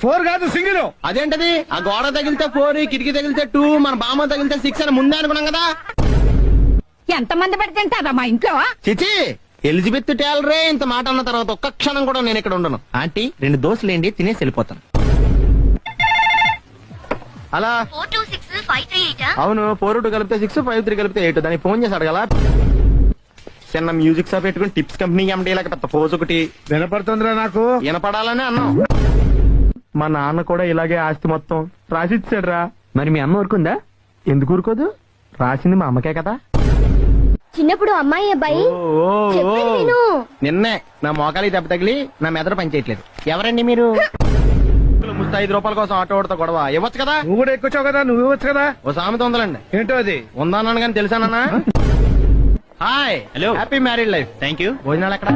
4 కాదు సింగిల్. అదేంటది? ఆ గోడ తగిలితే 4, కిటికీ తగిలితే 2, మన బామ్మ తగిలితే 6 అని ముందే అనుకున్నాం కదా. ఎంతమంది పెడుతుంటారా మా ఇంట్లో? చిచి, ఎలిజబెత్ టేలరే ఇంత మాట అన్న తర్వాత ఒక్క క్షణం కూడా నేను ఇక్కడ ఉండను. ఆంటీ 2 దోశలేండి, తినేసి వెళ్ళిపోతాను. అలా 426-538. అవును, 4-2 కలిపితే 6, 5-3 కలిపితే 8. దానికి ఫోన్ చేసి అడగల. చిన్న మ్యూజిక్ షాప్ పెట్టుకుని టిప్స్ కంపెనీ ఎండి లేక పెద్ద పోజ్ ఒకటి వినపడుతుందిరా నాకు. వినపడాలని అన్నాం. మా నాన్న కూడా ఇలాగే ఆస్తి మొత్తం రాసిచ్చాడు రా. మరి మీ అమ్మ ఊరుకుందా? ఎందుకు ఊరుకోదు? రాసింది మా అమ్మకే కదా. చిన్నప్పుడు అమ్మాయి అబ్బాయి ఓ, చెప్పేది విను. నిన్నే నా మోకాలి దెబ్బ తగిలి నా మెదడు పనిచేయట్లేదు. ఎవరండి మీరు? 5 రూపాయల కోసం ఆటో ఓడితో గొడవ ఇవ్వచ్చు కదా. నువ్వు కూడా ఎక్కువచ్చావు కదా, నువ్వు ఇవ్వచ్చు కదా. ఓ సామెత ఉందండి. ఏంటో అది? ఉందానని కానీ తెలుసానన్నా. Hi, hello, happy married life. Thank you. భోజనాలు ఎక్కడ?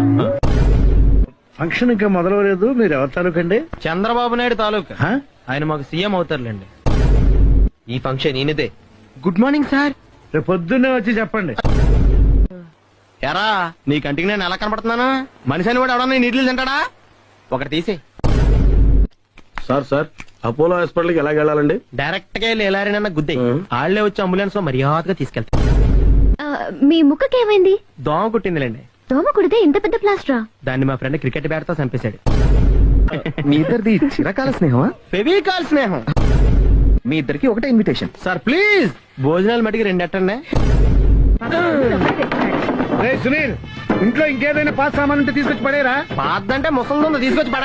ఫంక్షన్ ఇంకా మొదలవలేదు. మీరు ఎవరి తాలూకండి? చంద్రబాబు నాయుడు తాలూకా. హ? ఆయన మాకు సీఎం అవుతారులేండి. ఈ ఫంక్షన్ ఈయనదే. Good morning sir. రేపు పొద్దున్నే వచ్చి చెప్పండి. ఎరా, నీ కంటికి నేను ఎలా కనపడుతున్నానా? మనిషి అని కూడా ఎవడన్నా నీటిలు తింటాడా? ఒకటి తీసే. సార్ అపోలో హాస్పిటల్ కి ఎలాగ వెళ్ళాలండి? డైరెక్ట్ గా వెళ్ళి ఎలారైనా గుద్దే ఆళ్లే వచ్చి అంబులెన్స్ లో మర్యాదగా తీసుకెళ్తా. మీ ముక్కకేమైంది? దోమ కుట్టిందిలేండి. దోమ కుడితే ఇంత పెద్ద ప్లాస్టరా? దాన్ని మా ఫ్రెండ్ క్రికెట్ బ్యాట్ తో చంపేశాడు. మీ ఇద్దరిది చిరకాల స్నేహమా? ఫెవికాల్ స్నేహం. మీ ఇద్దరికి ఒకటే ఇన్విటేషన్. సార్ ప్లీజ్ భోజనాలు మటుకి 2 ఎట్టండి. రే సునీల్, ఇంట్లో ఇంకేదైనా పాస్ సామాన్ ఉంటే తీసుకొచ్చి పడేరా. పాద్దంటే ముసలి తీసుకొచ్చి పడ